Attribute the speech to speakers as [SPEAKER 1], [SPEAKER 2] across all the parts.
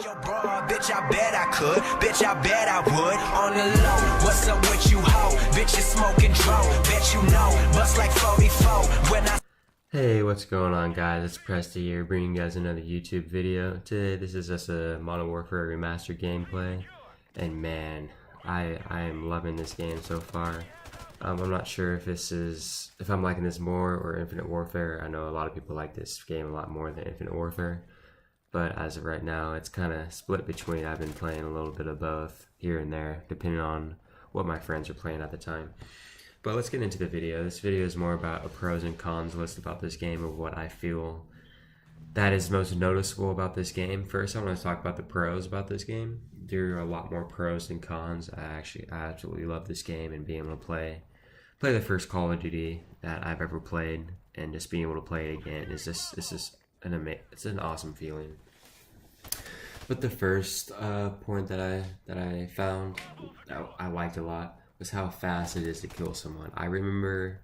[SPEAKER 1] Yo, bro, bitch, I bet I could. Bitch, I bet I would. On the low, what's up with you, ho? Bitch, you smoking dro. Bet you know, bust like 44 when I.
[SPEAKER 2] Hey, what's going on, guys? It's Presty here, bringing you guys another YouTube video. Today, this is just a Modern Warfare Remastered gameplay, and man, I am loving this game so far. I'm not sure if I'm liking this more or Infinite Warfare. I know a lot of people like this game a lot more than Infinite Warfare, but as of right now, it's kind of split between. I've been playing a little bit of both here and there, depending on what my friends are playing at the time. But let's get into the video. This video is more about a pros and cons list about this game, of what I feel that is most noticeable about this game. First, I want to talk about the pros about this game. There are a lot more pros than cons. I absolutely love this game, and being able to play the first Call of Duty that I've ever played, and just being able to play it again is just an awesome feeling. But the first point that I found that I liked a lot was how fast it is to kill someone. I remember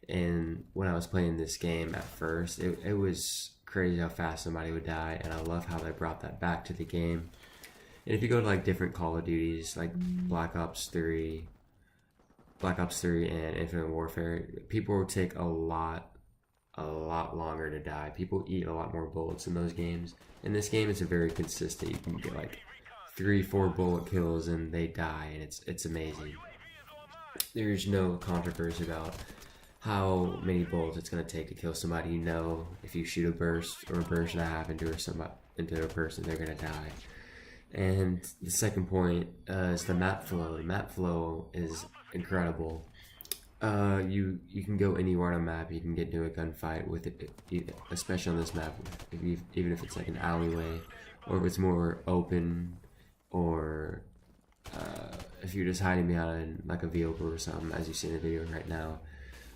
[SPEAKER 2] when I was playing this game at first, it was crazy how fast somebody would die, and I love how they brought that back to the game. And if you go to like different Call of Duties, like Black Ops 3 and Infinite Warfare, people will take a lot longer to die. People eat a lot more bullets in those games. In this game, it's very consistent. You can get like 3-4 bullet kills and they die, and it's amazing. There's no controversy about how many bullets it's going to take to kill somebody. You know, if you shoot a burst or a burst and a half into a person, they're going to die. And the second point is the map flow. The map flow is incredible. You can go anywhere on a map. You can get into a gunfight with it, especially on this map. Even if it's like an alleyway, or if it's more open, or if you're just hiding behind like a vehicle or something, as you see in the video right now.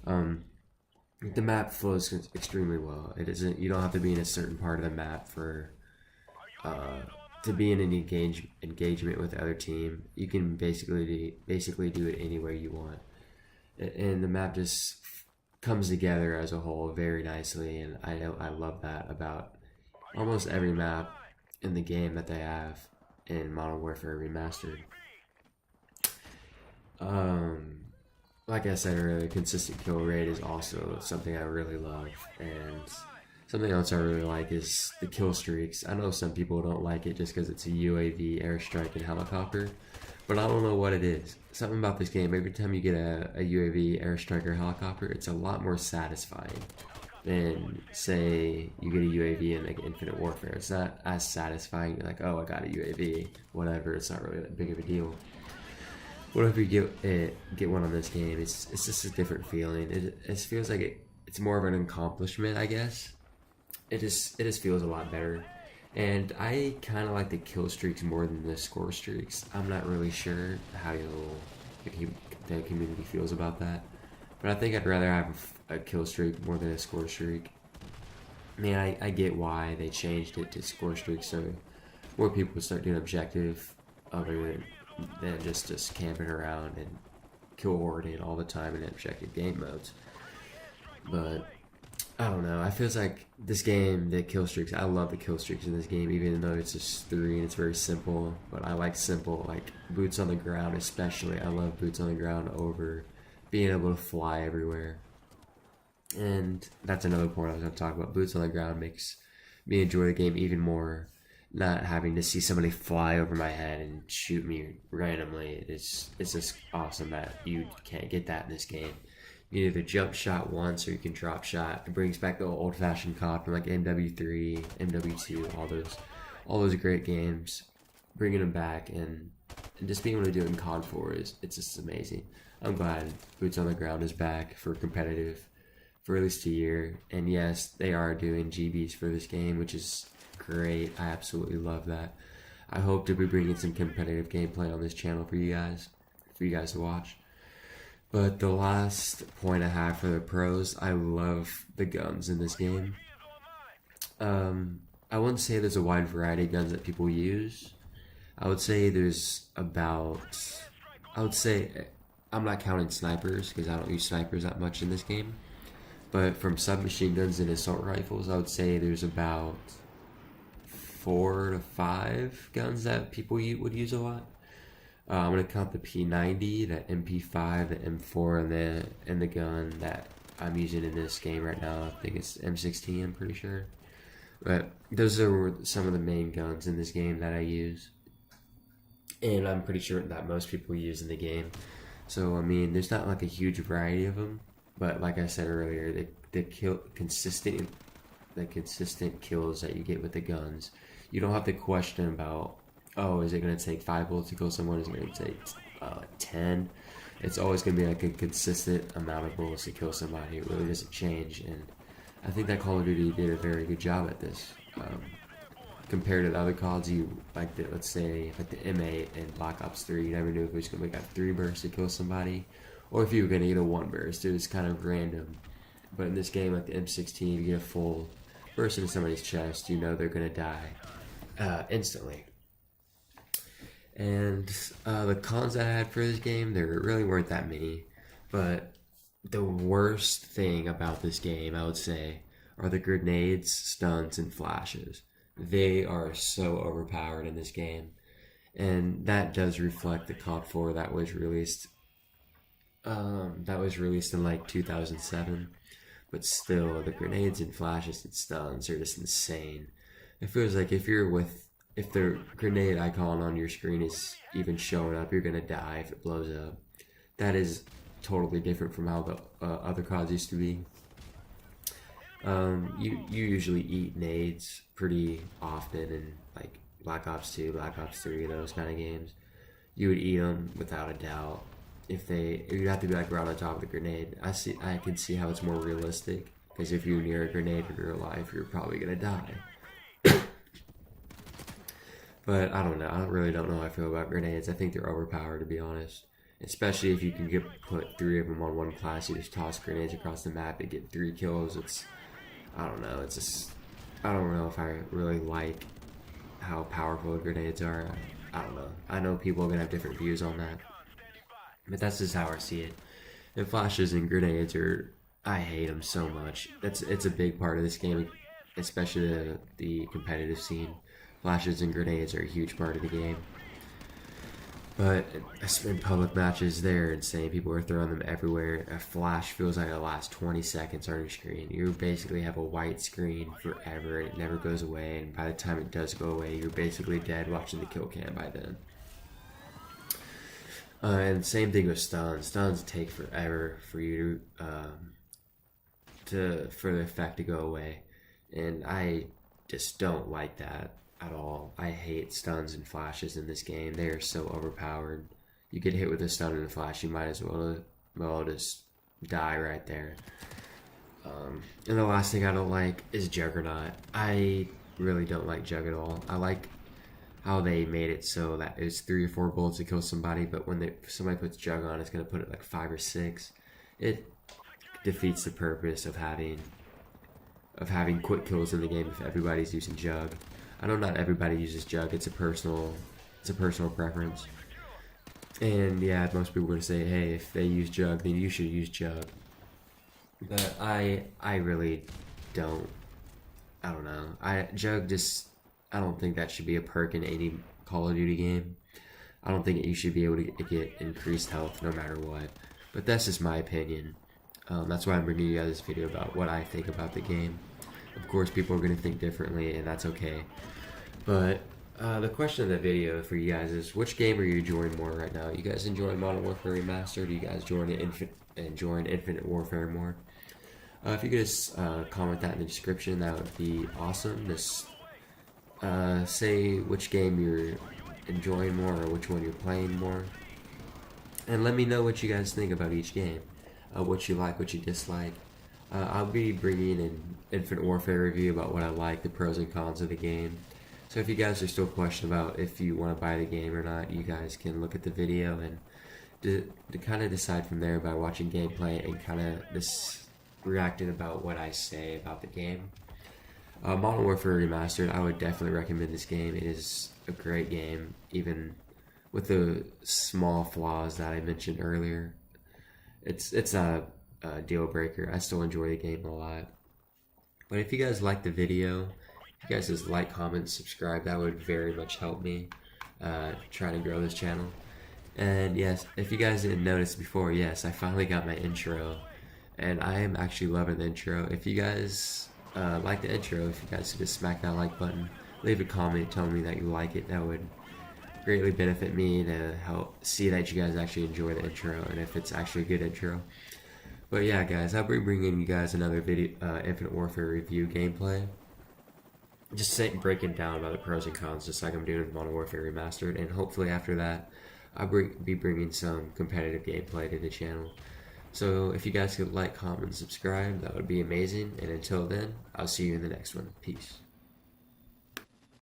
[SPEAKER 2] The map flows extremely well. You don't have to be in a certain part of the map for to be in an engagement with the other team. You can basically do it anywhere you want, and the map just comes together as a whole very nicely. And I love that about almost every map in the game that they have in Modern Warfare Remastered. Like I said earlier, consistent kill rate is also something I really love, and something else I really like is the kill streaks. I know some people don't like it just because it's a UAV, airstrike, and helicopter, but I don't know what it is. Something about this game, every time you get a UAV, airstrike, or helicopter, it's a lot more satisfying than, say, you get a UAV in like Infinite Warfare. It's not as satisfying. You're like, oh, I got a UAV, whatever. It's not really that big of a deal. Whatever you get one on this game, it's just a different feeling. It feels like it's more of an accomplishment, I guess. It just feels a lot better, and I kind of like the kill streaks more than the score streaks. I'm not really sure how the community feels about that, but I think I'd rather have a kill streak more than a score streak. I mean, I get why they changed it to score streaks, so more people would start doing objective other than just camping around and kill hoarding all the time in objective game modes. But I don't know, I feels like this game, the kill streaks, I love the kill streaks in this game, even though it's just 3 and it's very simple. But I like simple, like boots on the ground especially. I love boots on the ground over being able to fly everywhere. And that's another point I was going to talk about. Boots on the ground makes me enjoy the game even more. Not having to see somebody fly over my head and shoot me randomly. It's just awesome that you can't get that in this game. You either jump shot once or you can drop shot. It brings back the old-fashioned COD from like MW3, MW2, all those great games. Bringing them back and just being able to do it in COD 4 it's just amazing. I'm glad Boots on the Ground is back for competitive for at least a year. And yes, they are doing GBs for this game, which is great. I absolutely love that. I hope to be bringing some competitive gameplay on this channel for you guys to watch. But the last point I have for the pros, I love the guns in this game. I wouldn't say there's a wide variety of guns that people use. I would say I'm not counting snipers because I don't use snipers that much in this game. But from submachine guns and assault rifles, I would say there's about 4 to 5 guns that people would use a lot. I'm gonna count the P90, the MP5, the M4, and the gun that I'm using in this game right now. I think it's M16. I'm pretty sure. But those are some of the main guns in this game that I use, and I'm pretty sure that most people use in the game. So I mean, there's not like a huge variety of them, but like I said earlier, the consistent kills that you get with the guns, you don't have to question about, oh, is it going to take 5 bullets to kill someone? Is it going to take 10? It's always going to be like a consistent amount of bullets to kill somebody. It really doesn't change, and I think that Call of Duty did a very good job at this. Compared to the other CODs, let's say the M8 and Black Ops 3, you never knew if it was going to make a 3 burst to kill somebody, or if you were going to get a 1 burst. It was kind of random. But in this game, like the M16, you get a full burst into somebody's chest, you know they're going to die instantly. And the cons I had for this game, there really weren't that many. But the worst thing about this game, I would say, are the grenades, stuns, and flashes. They are so overpowered in this game. And that does reflect the COD 4 that was released in like 2007. But still, the grenades and flashes and stuns are just insane. It feels like if the grenade icon on your screen is even showing up, you're gonna die if it blows up. That is totally different from how the other CODs used to be. You usually eat nades pretty often in like Black Ops 2, Black Ops 3, those kind of games. You would eat them without a doubt. You'd have to be like right on top of the grenade. I can see how it's more realistic, because if you're near a grenade in real life, you're probably gonna die. But I don't know. I really don't know how I feel about grenades. I think they're overpowered, to be honest. Especially if you can put 3 of them on one class. You just toss grenades across the map and get 3 kills. I don't know. I don't know if I really like how powerful grenades are. I don't know. I know people are gonna have different views on that, but that's just how I see it. And flashes and grenades I hate them so much. It's a big part of this game, especially the competitive scene. Flashes and grenades are a huge part of the game. But in public matches, they're insane. People are throwing them everywhere. A flash feels like it lasts 20 seconds on your screen. You basically have a white screen forever. It never goes away. And by the time it does go away, you're basically dead watching the kill cam by then. And same thing with stuns. Stuns take forever for you for the effect to go away. And I just don't like that at all. I hate stuns and flashes in this game. They are so overpowered. You get hit with a stun and a flash, you might as well just die right there. And the last thing I don't like is Juggernaut. I really don't like Jug at all. I like how they made it so that it's 3 or 4 bullets to kill somebody, but when somebody puts Jug on, it's going to put it like 5 or 6. It defeats the purpose of having quick kills in the game if everybody's using Jug. I know not everybody uses Jug. It's a personal preference. And yeah, most people are gonna say, hey, if they use Jug, then you should use Jug. But I really don't. I don't know. I don't think that should be a perk in any Call of Duty game. I don't think you should be able to get increased health no matter what. But that's just my opinion. That's why I'm bringing you guys this video about what I think about the game. Of course, people are going to think differently, and that's okay. But the question of the video for you guys is, which game are you enjoying more right now? You guys enjoying Modern Warfare Remastered? Do you guys enjoying Infinite Warfare more? If you could just comment that in the description, that would be awesome. Just say which game you're enjoying more or which one you're playing more. And let me know what you guys think about each game. What you like, what you dislike. I'll be bringing an Infinite Warfare review about what I like, the pros and cons of the game. So if you guys are still questioning about if you want to buy the game or not, you guys can look at the video and to kind of decide from there by watching gameplay and kind of just reacting about what I say about the game. Modern Warfare Remastered, I would definitely recommend this game. It is a great game, even with the small flaws that I mentioned earlier. It's not a deal breaker. I still enjoy the game a lot. But if you guys like the video If you guys just like, comment, subscribe, that would very much help me trying to grow this channel. And yes, if you guys didn't notice before, yes, I finally got my intro, and I am actually loving the intro. If you guys like the intro, if you guys could just smack that like button, leave a comment telling me that you like it, that would greatly benefit me to help see that you guys actually enjoy the intro and if it's actually a good intro. But yeah, guys, I'll be bringing you guys another video, Infinite Warfare review gameplay. Just breaking down about the pros and cons, just like I'm doing with Modern Warfare Remastered, and hopefully after that, I'll be bringing some competitive gameplay to the channel. So if you guys could like, comment, and subscribe, that would be amazing. And until then, I'll see you in the next one. Peace.